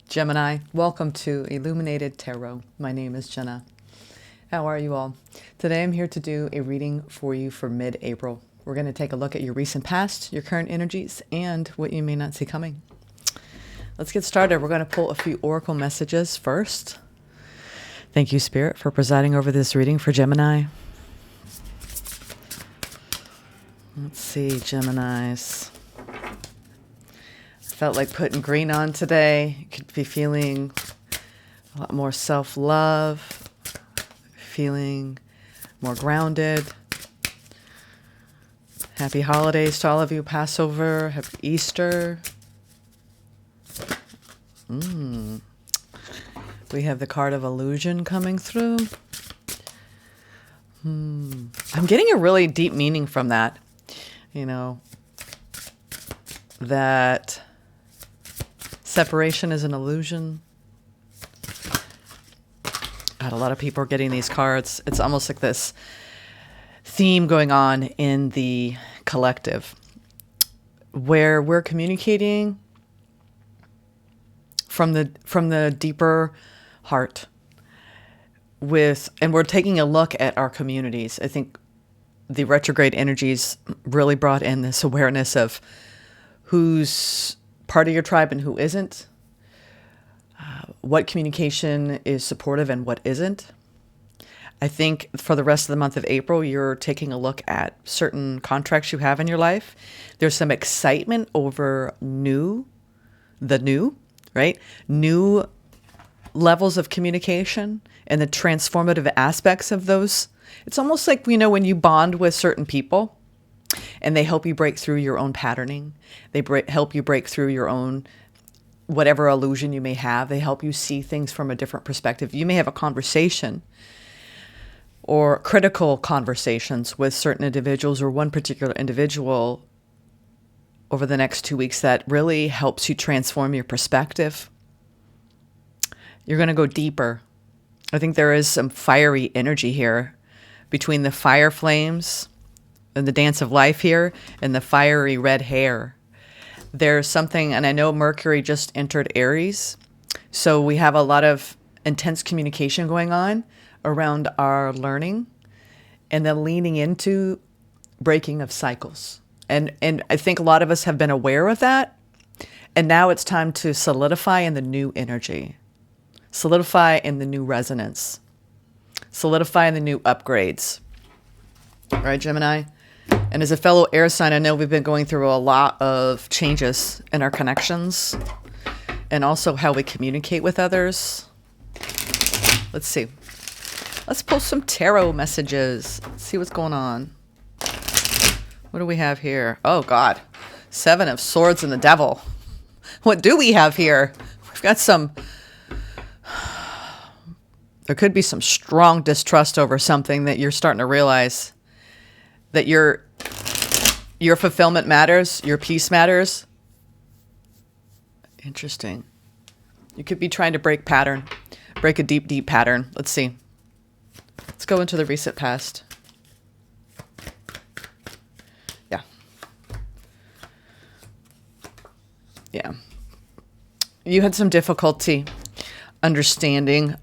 Gemini, welcome to Illuminated Tarot. My name is Jenna. How are you all? Today I'm here to do a reading for you for mid-April. We're going to take a look at your recent past, your current energies, and what you may not see coming. Let's get started. We're going to pull a few oracle messages first. Thank you, Spirit, for presiding over this reading for Gemini. Let's see, Geminis. Felt like putting green on today. You could be feeling a lot more self-love, feeling more grounded. Happy holidays to all of you. Passover, happy Easter. We have the card of illusion coming through. I'm getting a really deep meaning from that. You know, that separation is an illusion. God, a lot of people are getting these cards. It's almost like this theme going on in the collective where we're communicating from the deeper heart and we're taking a look at our communities. I think the retrograde energies really brought in this awareness of who's part of your tribe and who isn't, what communication is supportive and what isn't. I think for the rest of the month of April, you're taking a look at certain contracts you have in your life. There's some excitement over the new, right? New levels of communication and the transformative aspects of those. It's almost like, you know, when you bond with certain people, and they help you break through your own patterning. They help you break through your own, whatever illusion you may have. They help you see things from a different perspective. You may have a conversation or critical conversations with certain individuals or one particular individual over the next 2 weeks that really helps you transform your perspective. You're going to go deeper. I think there is some fiery energy here between the fire flames and the dance of life here and the fiery red hair. There's something, and I know Mercury just entered Aries, so we have a lot of intense communication going on around our learning and then leaning into breaking of cycles. And I think a lot of us have been aware of that, and now it's time to solidify in the new energy, solidify in the new resonance, solidify in the new upgrades. All right, Gemini? And as a fellow air sign, I know we've been going through a lot of changes in our connections and also how we communicate with others. Let's see. Let's pull some tarot messages. Let's see what's going on. What do we have here? Oh, God. 7 of Swords and the Devil. What do we have here? We've got some... There could be some strong distrust over something that you're starting to realize that your fulfillment matters, your peace matters. Interesting. You could be trying to break a deep, deep pattern. Let's see. Let's go into the recent past. Yeah. Yeah. You had some difficulty understanding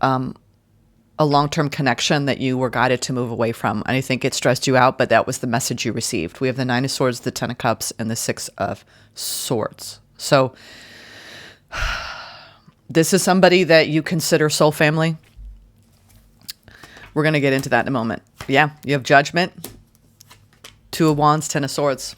a long-term connection that you were guided to move away from. And I think it stressed you out, but that was the message you received. We have the 9 of Swords, the 10 of Cups, and the 6 of Swords. So this is somebody that you consider soul family. We're going to get into that in a moment. Yeah, you have Judgment, 2 of Wands, 10 of Swords.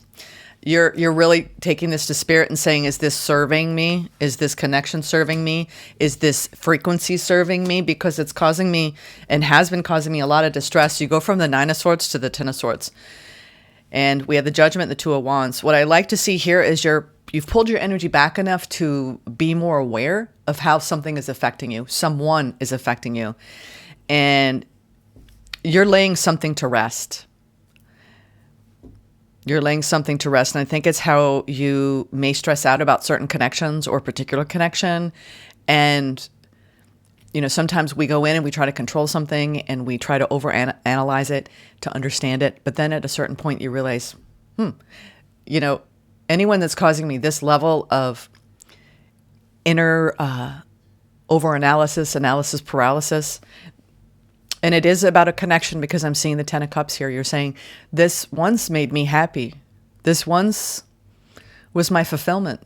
You're really taking this to spirit and saying, is this serving me? Is this connection serving me? Is this frequency serving me? Because it's causing me and has been causing me a lot of distress. You go from the 9 of Swords to the 10 of Swords. And we have the Judgment, the 2 of Wands. What I like to see here is you've pulled your energy back enough to be more aware of how something is affecting you. Someone is affecting you. And you're laying something to rest. You're laying something to rest. And I think it's how you may stress out about certain connections or particular connection. And, you know, sometimes we go in and we try to control something and we try to overanalyze it to understand it. But then at a certain point you realize, you know, anyone that's causing me this level of inner overanalysis, analysis paralysis. And it is about a connection, because I'm seeing the 10 of Cups here. You're saying, this once made me happy. This once was my fulfillment.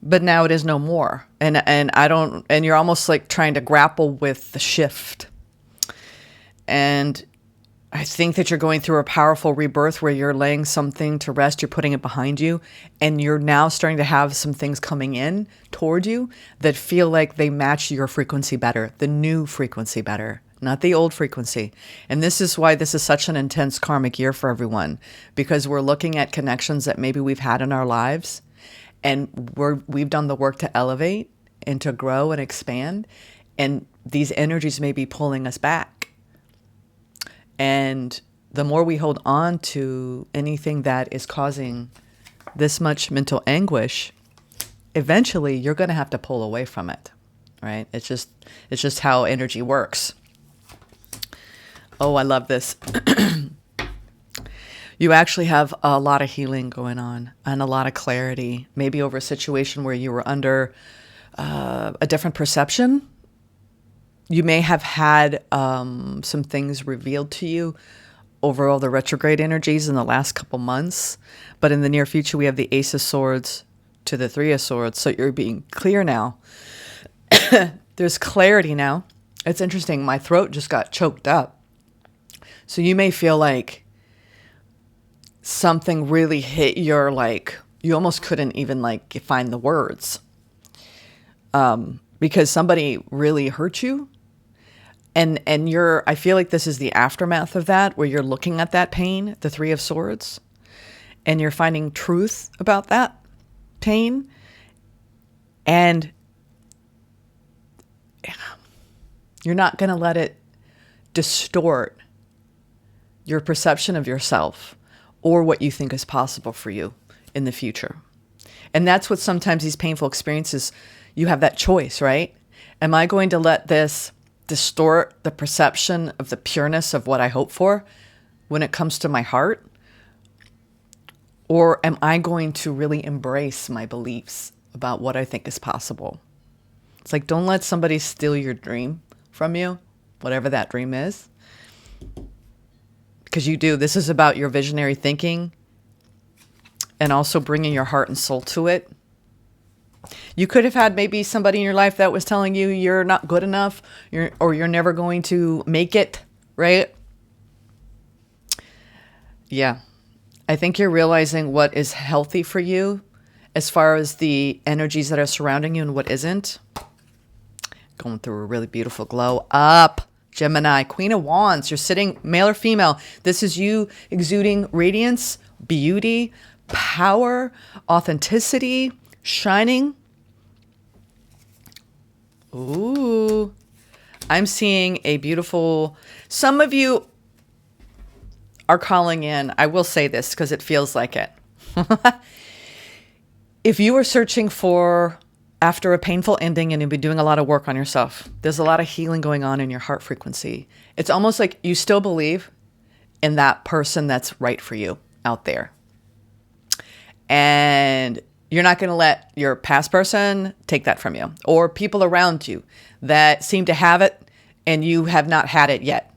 But now it is no more. And you're almost like trying to grapple with the shift. And I think that you're going through a powerful rebirth where you're laying something to rest, you're putting it behind you, and you're now starting to have some things coming in toward you that feel like they match your frequency better, the new frequency better, not the old frequency. And this is why this is such an intense karmic year for everyone, because we're looking at connections that maybe we've had in our lives, and we've done the work to elevate and to grow and expand, and these energies may be pulling us back. And the more we hold on to anything that is causing this much mental anguish, eventually you're going to have to pull away from it, right? It's just how energy works. Oh, I love this. You actually have a lot of healing going on and a lot of clarity, maybe over a situation where you were under a different perception. You may have had some things revealed to you over all the retrograde energies in the last couple months. But in the near future, we have the Ace of Swords to the Three of Swords. So you're being clear now. There's clarity now. It's interesting. My throat just got choked up. So you may feel like something really hit your, like, you almost couldn't even like find the words. Because somebody really hurt you. And I feel like this is the aftermath of that, where you're looking at that pain, the Three of Swords, and you're finding truth about that pain. And you're not going to let it distort your perception of yourself or what you think is possible for you in the future. And that's what sometimes these painful experiences, you have that choice, right? Am I going to let this distort the perception of the pureness of what I hope for when it comes to my heart? Or am I going to really embrace my beliefs about what I think is possible? It's like, don't let somebody steal your dream from you, whatever that dream is. Because you do. This is about your visionary thinking and also bringing your heart and soul to it. You could have had maybe somebody in your life that was telling you you're not good enough, or you're never going to make it, right? Yeah. I think you're realizing what is healthy for you as far as the energies that are surrounding you and what isn't. Going through a really beautiful glow up. Gemini, Queen of Wands. You're sitting, male or female. This is you exuding radiance, beauty, power, authenticity, shining. Ooh, I'm seeing a beautiful, some of you are calling in. I will say this because it feels like it. If you are searching for, after a painful ending and you've been doing a lot of work on yourself, there's a lot of healing going on in your heart frequency. It's almost like you still believe in that person that's right for you out there. And you're not going to let your past person take that from you, or people around you that seem to have it and you have not had it yet.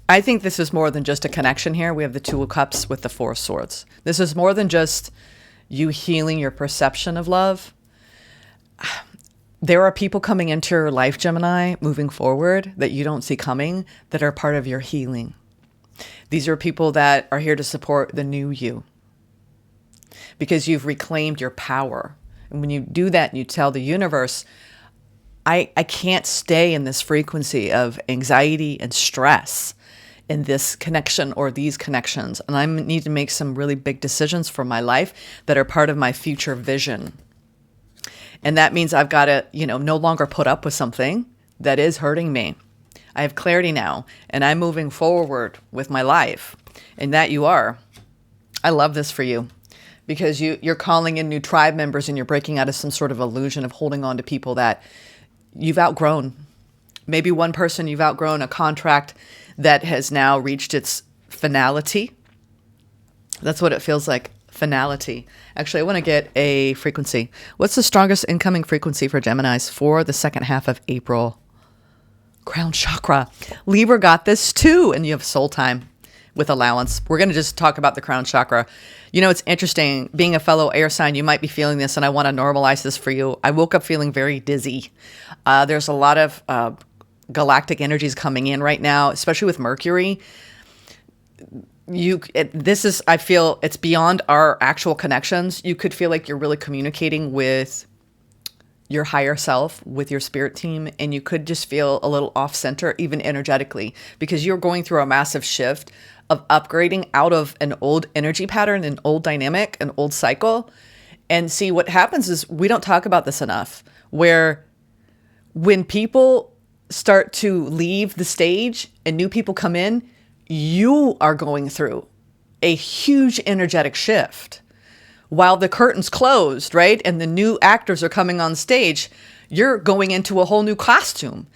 I think this is more than just a connection here. We have the Two of Cups with the Four of Swords. This is more than just you healing your perception of love. There are people coming into your life, Gemini, moving forward that you don't see coming, that are part of your healing. These are people that are here to support the new you, because you've reclaimed your power. And when you do that and you tell the universe, I can't stay in this frequency of anxiety and stress in this connection or these connections. And I need to make some really big decisions for my life that are part of my future vision. And that means I've got to, no longer put up with something that is hurting me. I have clarity now, and I'm moving forward with my life. And that you are. I love this for you, because you're calling in new tribe members and you're breaking out of some sort of illusion of holding on to people that you've outgrown. Maybe one person you've outgrown, a contract that has now reached its finality. That's what it feels like. Finality. Actually, I want to get a frequency. What's the strongest incoming frequency for Geminis for the second half of April? Crown chakra. Libra got this too, and you have soul time with allowance. We're going to just talk about the crown chakra. You know, it's interesting. Being a fellow air sign, you might be feeling this, and I want to normalize this for you. I woke up feeling very dizzy. There's a lot of galactic energies coming in right now, especially with Mercury. I feel it's beyond our actual connections. You could feel like you're really communicating with your higher self, with your spirit team, and you could just feel a little off center, even energetically, because you're going through a massive shift of upgrading out of an old energy pattern, an old dynamic, an old cycle. And see, what happens is we don't talk about this enough, where when people start to leave the stage and new people come in, you are going through a huge energetic shift. While the curtain's closed, right? And the new actors are coming on stage, you're going into a whole new costume.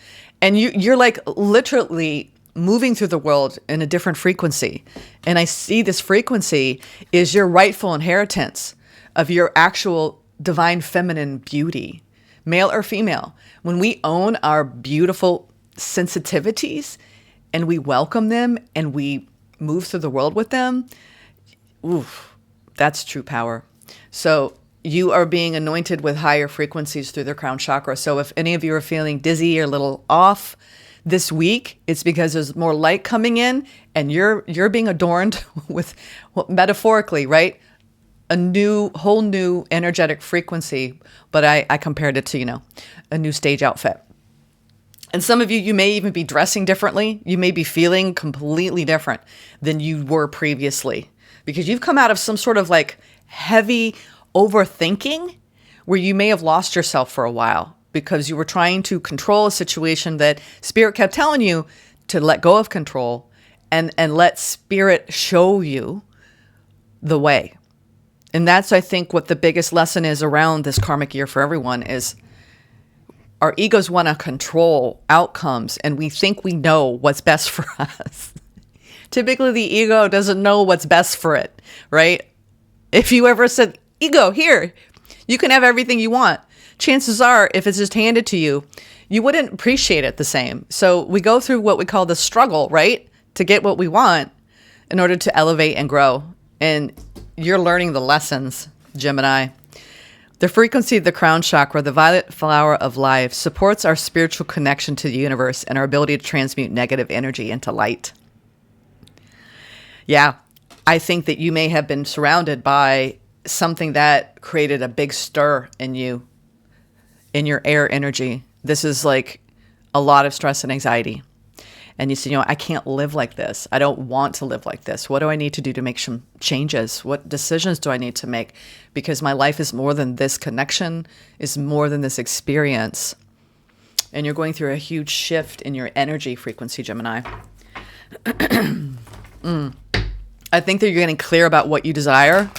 And you're like literally moving through the world in a different frequency. And I see this frequency is your rightful inheritance of your actual divine feminine beauty, male or female. When we own our beautiful sensitivities and we welcome them and we move through the world with them, oof, that's true power. So you are being anointed with higher frequencies through the crown chakra. So if any of you are feeling dizzy or a little off this week, it's because there's more light coming in and you're being adorned with, well, metaphorically, right? Whole new energetic frequency. But I compared it to, a new stage outfit. And some of you may even be dressing differently. You may be feeling completely different than you were previously because you've come out of some sort of like heavy overthinking where you may have lost yourself for a while because you were trying to control a situation that spirit kept telling you to let go of control and let spirit show you the way. And that's, I think, what the biggest lesson is around this karmic year for everyone is our egos want to control outcomes, and we think we know what's best for us. Typically, the ego doesn't know what's best for it, right? If you ever said, ego, here, you can have everything you want. Chances are, if it's just handed to you, you wouldn't appreciate it the same. So we go through what we call the struggle, right? To get what we want in order to elevate and grow. And you're learning the lessons, Gemini. The frequency of the crown chakra, the violet flower of life, supports our spiritual connection to the universe and our ability to transmute negative energy into light. Yeah, I think that you may have been surrounded by something that created a big stir in you, in your air energy. This is like a lot of stress and anxiety. And you say, I can't live like this. I don't want to live like this. What do I need to do to make some changes? What decisions do I need to make? Because my life is more than this connection, is more than this experience. And you're going through a huge shift in your energy frequency, Gemini. I think that you're getting clear about what you desire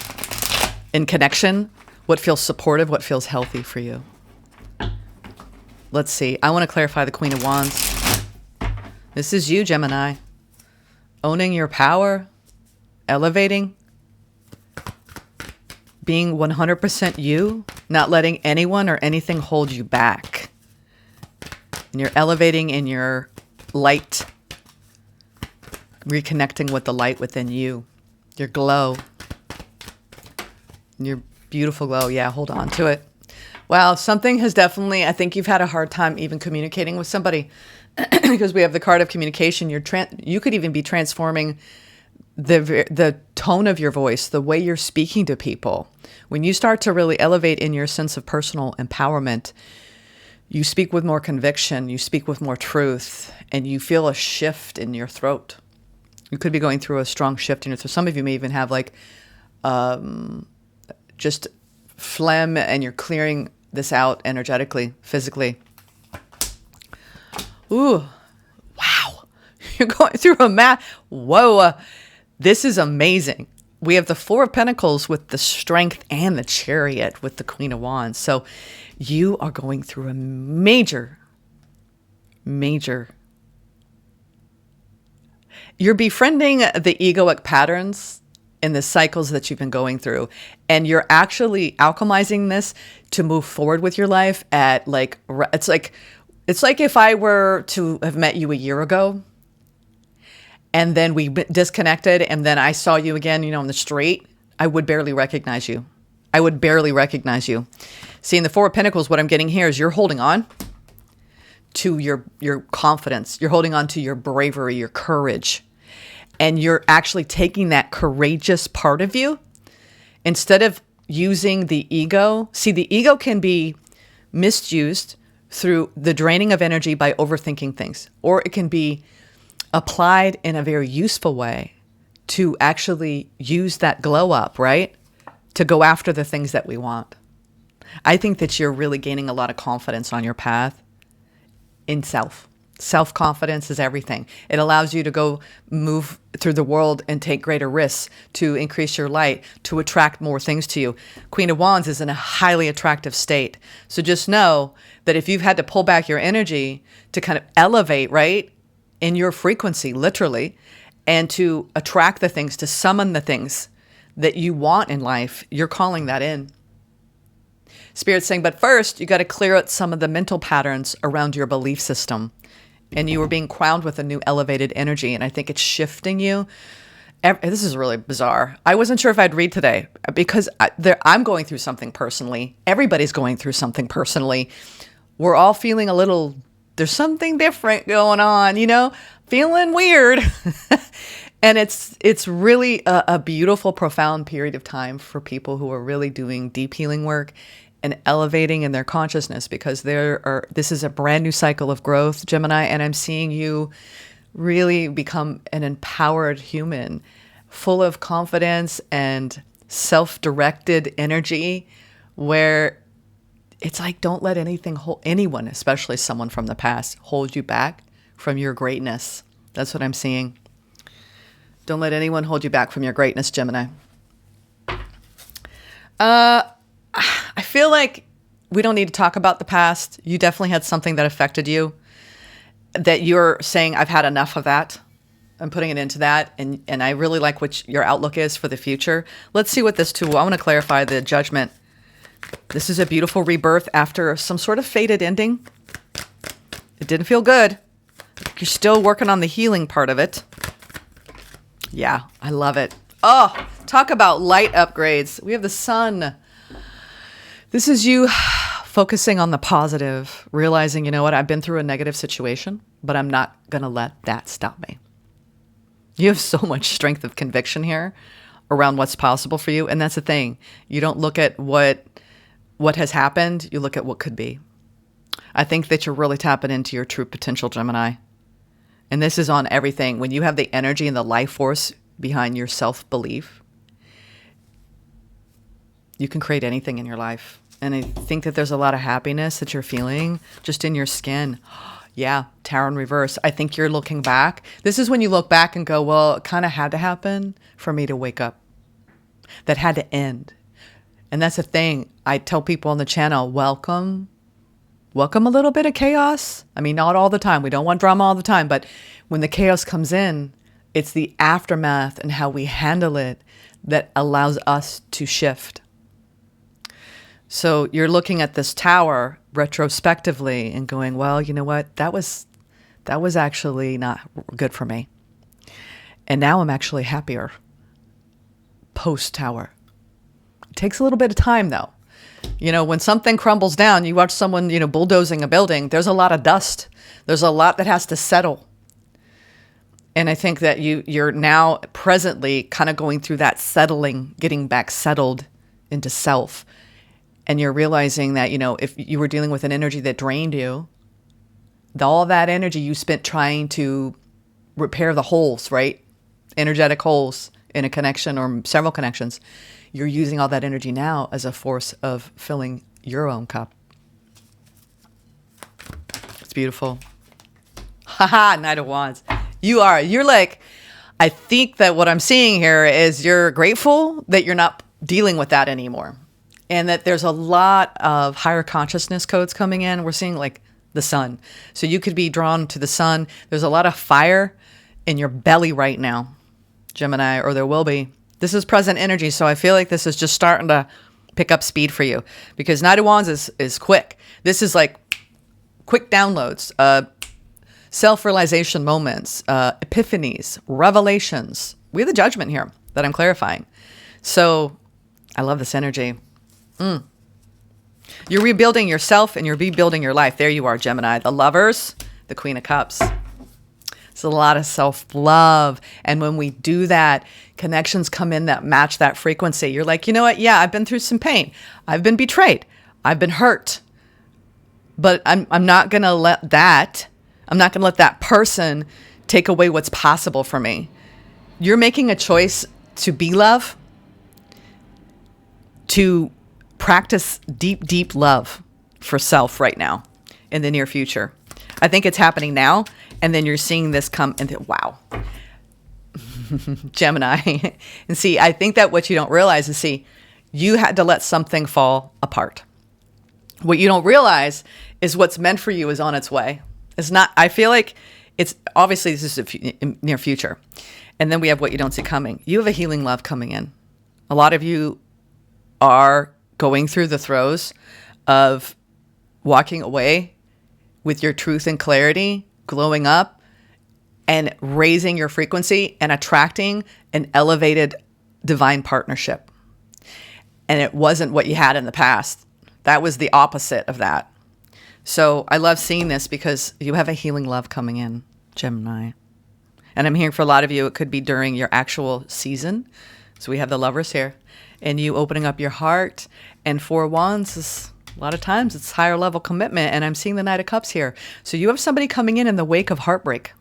in connection, what feels supportive, what feels healthy for you. Let's see. I want to clarify the Queen of Wands. This is you, Gemini. Owning your power, elevating, being 100% you, not letting anyone or anything hold you back. And you're elevating in your light, reconnecting with the light within you, your glow, your beautiful glow. Yeah, hold on to it. Wow, something has definitely, I think you've had a hard time even communicating with somebody because we have the card of communication. You could even be transforming the tone of your voice, the way you're speaking to people. When you start to really elevate in your sense of personal empowerment, you speak with more conviction, you speak with more truth, and you feel a shift in your throat. You could be going through a strong shift in your throat. Some of you may even have like just phlegm, and you're clearing this out energetically, physically. Ooh, wow. You're going through a map. Whoa, this is amazing. We have the Four of Pentacles with the Strength and the Chariot with the Queen of Wands. So you are going through a major. You're befriending the egoic patterns in the cycles that you've been going through. And you're actually alchemizing this to move forward with your life at like, it's like if I were to have met you a year ago and then we disconnected and then I saw you again, on the street, I would barely recognize you. I would barely recognize you. See, in the Four of Pentacles, what I'm getting here is you're holding on to your confidence. You're holding on to your bravery, your courage. And you're actually taking that courageous part of you instead of using the ego. See, the ego can be misused through the draining of energy by overthinking things, or it can be applied in a very useful way to actually use that glow up, right? To go after the things that we want. I think that you're really gaining a lot of confidence on your path in self. Self-confidence is everything. It allows you to go move through the world and take greater risks, to increase your light, to attract more things to you. Queen of Wands is in a highly attractive state. So just know that if you've had to pull back your energy to kind of elevate, right, in your frequency, literally, and to attract the things, to summon the things that you want in life, you're calling that in. Spirit's saying, but first, you got to clear out some of the mental patterns around your belief system. And you were being crowned with a new elevated energy. And I think it's shifting you. This is really bizarre. I wasn't sure if I'd read today because I'm going through something personally. Everybody's going through something personally. We're all feeling a little, there's something different going on, feeling weird. And it's really a beautiful, profound period of time for people who are really doing deep healing work and elevating in their consciousness, because this is a brand new cycle of growth, Gemini, and I'm seeing you really become an empowered human, full of confidence and self-directed energy, where it's like, don't let anyone, especially someone from the past, hold you back from your greatness. That's what I'm seeing. Don't let anyone hold you back from your greatness, Gemini. I feel like we don't need to talk about the past. You definitely had something that affected you, that you're saying, I've had enough of that. I'm putting it into that. And I really like what your outlook is for the future. Let's see what this tool, I want to clarify the Judgment. This is a beautiful rebirth after some sort of fated ending. It didn't feel good. You're still working on the healing part of it. Yeah, I love it. Oh, talk about light upgrades. We have the Sun. This is you focusing on the positive, realizing, I've been through a negative situation, but I'm not going to let that stop me. You have so much strength of conviction here around what's possible for you. And that's the thing. You don't look at what has happened. You look at what could be. I think that you're really tapping into your true potential, Gemini. And this is on everything. When you have the energy and the life force behind your self-belief, you can create anything in your life. And I think that there's a lot of happiness that you're feeling just in your skin. Yeah, Tower in reverse. I think you're looking back. This is when you look back and go, well, it kind of had to happen for me to wake up. That had to end. And that's the thing. I tell people on the channel, welcome a little bit of chaos. I mean, not all the time. We don't want drama all the time. But when the chaos comes in, it's the aftermath and how we handle it that allows us to shift. So you're looking at this tower retrospectively and going, well, you know what? That was actually not good for me. And now I'm actually happier post-tower. It takes a little bit of time, though. When something crumbles down, you watch someone, bulldozing a building, there's a lot of dust. There's a lot that has to settle. And I think that you're now presently kind of going through that settling, getting back settled into self. And you're realizing that, if you were dealing with an energy that drained you, all that energy you spent trying to repair the holes, right? Energetic holes in a connection or several connections. You're using all that energy now as a force of filling your own cup. It's beautiful. Haha, Knight of Wands. You're like, I think that what I'm seeing here is you're grateful that you're not dealing with that anymore. And that there's a lot of higher consciousness codes coming in. We're seeing like the sun. So you could be drawn to the sun. There's a lot of fire in your belly right now, Gemini, or there will be. This is present energy. So I feel like this is just starting to pick up speed for you, because Knight of Wands is quick. This is like quick downloads, self-realization moments, epiphanies, revelations. We have the Judgment here that I'm clarifying. So I love this energy. You're rebuilding yourself and you're rebuilding your life. There you are, Gemini. The Lovers, the Queen of Cups. It's a lot of self-love. And when we do that, connections come in that match that frequency. You're like, you know what? Yeah, I've been through some pain. I've been betrayed. I've been hurt. But I'm not going to let that, I'm not going to let that person take away what's possible for me. You're making a choice to be love, to practice deep, deep love for self right now in the near future. I think it's happening now. And then you're seeing this come into, wow, Gemini. And see, I think that what you don't realize is, see, you had to let something fall apart. What you don't realize is what's meant for you is on its way. It's not, I feel like it's, obviously this is a near future. And then we have what you don't see coming. You have a healing love coming in. A lot of you are going through the throes of walking away with your truth and clarity, glowing up and raising your frequency and attracting an elevated divine partnership. And it wasn't what you had in the past. That was the opposite of that. So I love seeing this because you have a healing love coming in, Gemini. And I'm hearing for a lot of you, it could be during your actual season. So we have the Lovers here. And you opening up your heart. And Four of Wands is, a lot of times, it's higher level commitment. And I'm seeing the Knight of Cups here. So you have somebody coming in the wake of heartbreak.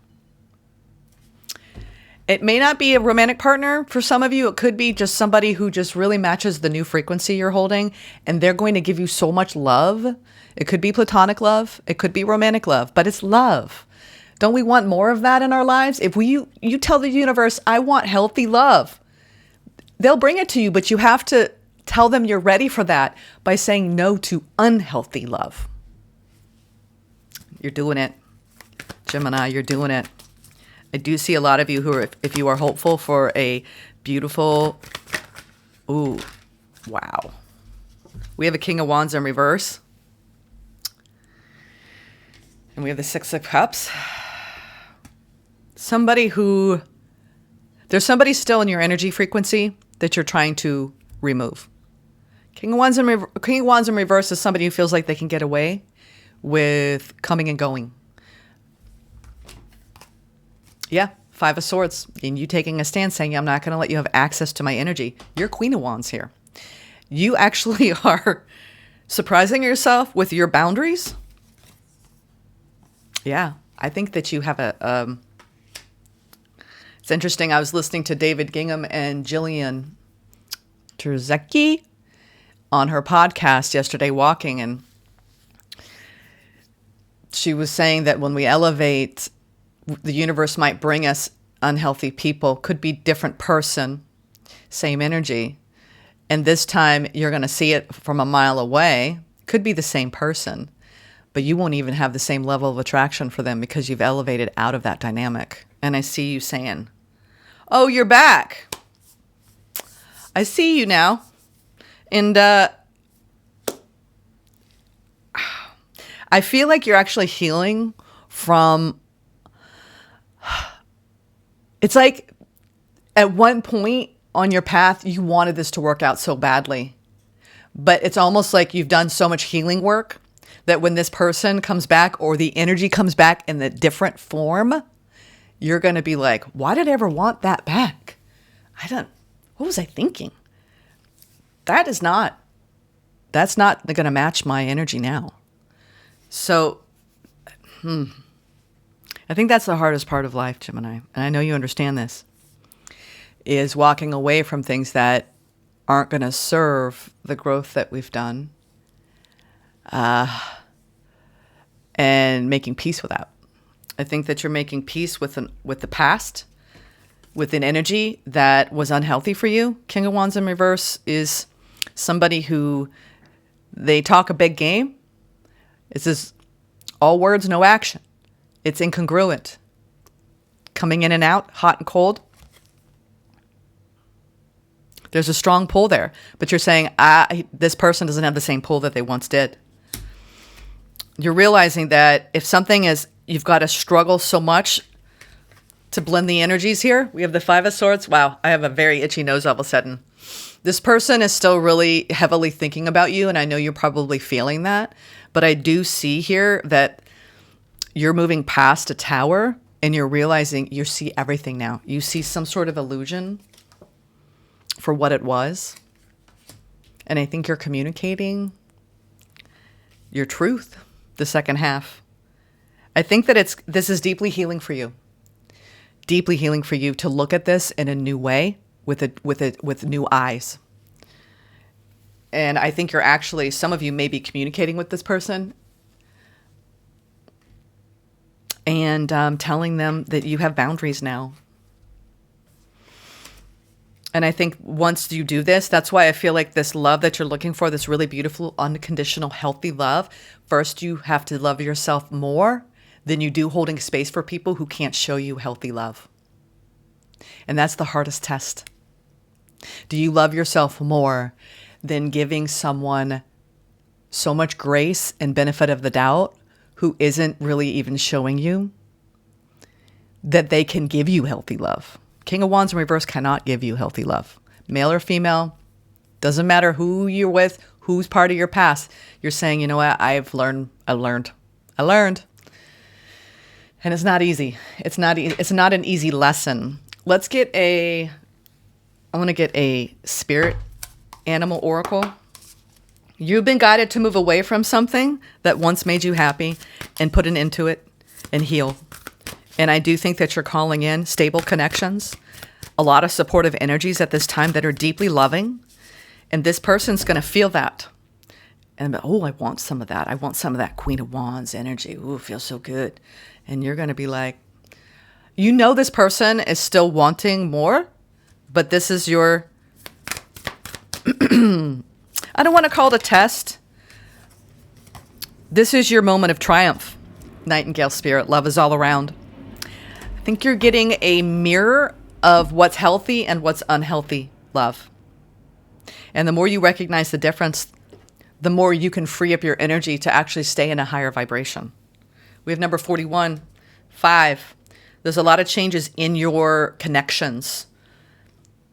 It may not be a romantic partner for some of you. It could be just somebody who just really matches the new frequency you're holding. And they're going to give you so much love. It could be platonic love. It could be romantic love. But it's love. Don't we want more of that in our lives? If you tell the universe, I want healthy love, they'll bring it to you, but you have to tell them you're ready for that by saying no to unhealthy love. You're doing it. Gemini, you're doing it. I do see a lot of you who are, if you are hopeful for a beautiful, ooh, wow. We have a King of Wands in reverse. And we have the Six of Cups. There's somebody still in your energy frequency that you're trying to remove. King of Wands in reverse is somebody who feels like they can get away with coming and going. Yeah, Five of Swords. And you taking a stand saying, I'm not going to let you have access to my energy. You're Queen of Wands here. You actually are surprising yourself with your boundaries. Yeah, I think that you have a... It's interesting. I was listening to David Gingham and Jillian Terzecki on her podcast yesterday, Walking, and she was saying that when we elevate, the universe might bring us unhealthy people. Could be different person, same energy. And this time you're going to see it from a mile away. Could be the same person, but you won't even have the same level of attraction for them because you've elevated out of that dynamic. And I see you saying, oh, you're back. I see you now. And I feel like you're actually healing from... It's like at one point on your path, you wanted this to work out so badly. But it's almost like you've done so much healing work that when this person comes back or the energy comes back in the different form, you're going to be like, why did I ever want that back? What was I thinking? That's not going to match my energy now. So, I think that's the hardest part of life, Gemini. And I know you understand this, is walking away from things that aren't going to serve the growth that we've done, and making peace with that. I think that you're making peace with the past, with an energy that was unhealthy for you. King of Wands in reverse is somebody who, they talk a big game. It's just all words, no action. It's incongruent. Coming in and out, hot and cold. There's a strong pull there, but you're saying, this person doesn't have the same pull that they once did. You're realizing that if something is, you've got to struggle so much to blend the energies here. We have the Five of Swords. Wow, I have a very itchy nose all of a sudden. This person is still really heavily thinking about you, and I know you're probably feeling that, but I do see here that you're moving past a tower and you're realizing you see everything now. You see some sort of illusion for what it was. And I think you're communicating your truth, the second half. I think that this is deeply healing for you. Deeply healing for you to look at this in a new way with new eyes. And I think you're actually, some of you may be communicating with this person and telling them that you have boundaries now. And I think once you do this, that's why I feel like this love that you're looking for, this really beautiful, unconditional, healthy love, first you have to love yourself more than you do holding space for people who can't show you healthy love. And that's the hardest test. Do you love yourself more than giving someone so much grace and benefit of the doubt who isn't really even showing you that they can give you healthy love? King of Wands in reverse cannot give you healthy love. Male or female, doesn't matter who you're with, who's part of your past. You're saying, you know what, I learned. And it's not easy. It's not an easy lesson. I want to get a spirit animal oracle. You've been guided to move away from something that once made you happy and put an end to it and heal. And I do think that you're calling in stable connections, a lot of supportive energies at this time that are deeply loving. And this person's going to feel that. And, oh, I want some of that. I want some of that Queen of Wands energy. Ooh, it feels so good. And you're going to be like, you know, this person is still wanting more, but this is your, I don't want to call it a test. This is your moment of triumph, Nightingale Spirit. Love is all around. I think you're getting a mirror of what's healthy and what's unhealthy love. And the more you recognize the difference, the more you can free up your energy to actually stay in a higher vibration. We have number 41, 5. There's a lot of changes in your connections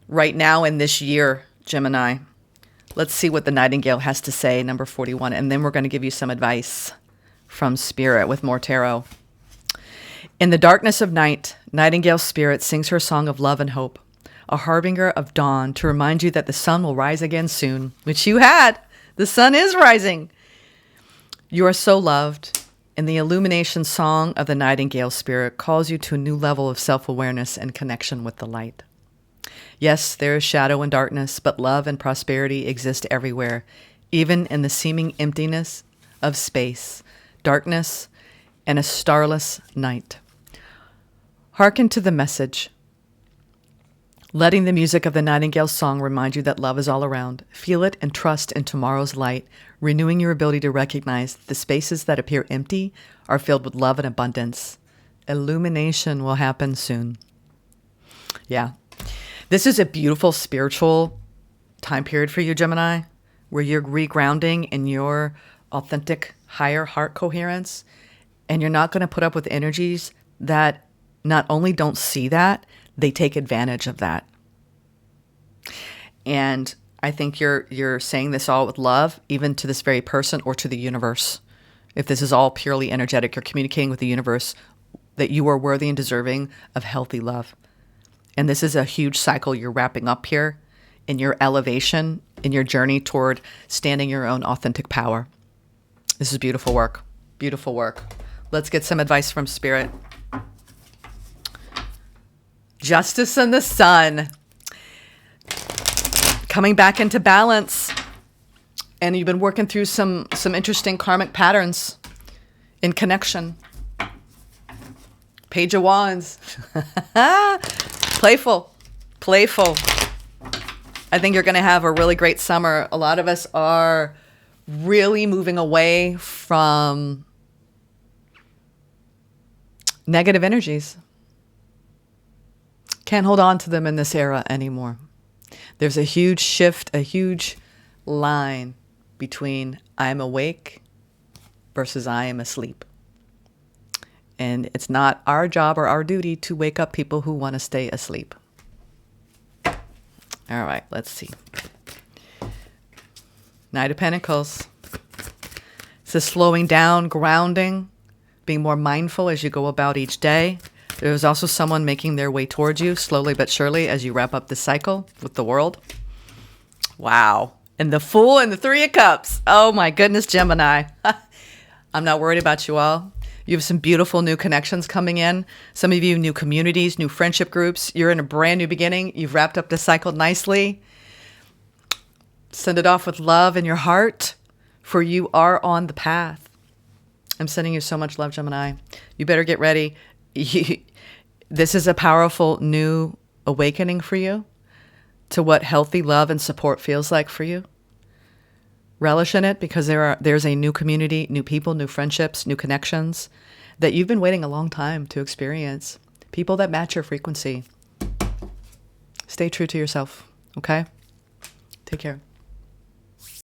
right now in this year, Gemini. Let's see what the Nightingale has to say, number 41. And then we're going to give you some advice from Spirit with more tarot. In the darkness of night, Nightingale Spirit sings her song of love and hope, a harbinger of dawn to remind you that the sun will rise again soon, which you had. The sun is rising. You are so loved, and the illumination song of the Nightingale Spirit calls you to a new level of self-awareness and connection with the light. Yes, there is shadow and darkness, but love and prosperity exist everywhere, even in the seeming emptiness of space, darkness, and a starless night. Hearken to the message. Letting the music of the Nightingale's song remind you that love is all around. Feel it and trust in tomorrow's light, renewing your ability to recognize the spaces that appear empty are filled with love and abundance. Illumination will happen soon. Yeah. This is a beautiful spiritual time period for you, Gemini, where you're regrounding in your authentic higher heart coherence, and you're not going to put up with energies that not only don't see that, they take advantage of that. And I think you're saying this all with love, even to this very person or to the universe. If this is all purely energetic, you're communicating with the universe that you are worthy and deserving of healthy love. And this is a huge cycle you're wrapping up here in your elevation, in your journey toward standing your own authentic power. This is beautiful work. Beautiful work. Let's get some advice from Spirit. Justice and the Sun. Coming back into balance. And you've been working through some interesting karmic patterns in connection. Page of Wands. Playful. I think you're going to have a really great summer. A lot of us are really moving away from negative energies. Can't hold on to them in this era anymore. There's a huge shift, a huge line between I'm awake versus I am asleep. And it's not our job or our duty to wake up people who want to stay asleep. All right, let's see. Knight of Pentacles. It says slowing down, grounding, being more mindful as you go about each day. There's also someone making their way towards you slowly but surely as you wrap up this cycle with the world. Wow. And the Fool and the Three of Cups. Oh my goodness, Gemini. I'm not worried about you all. You have some beautiful new connections coming in. Some of you, new communities, new friendship groups. You're in a brand new beginning. You've wrapped up this cycle nicely. Send it off with love in your heart, for you are on the path. I'm sending you so much love, Gemini. You better get ready. This is a powerful new awakening for you to what healthy love and support feels like for you. Relish in it, because there's a new community, new people, new friendships, new connections that you've been waiting a long time to experience. People that match your frequency. Stay true to yourself, okay? Take care.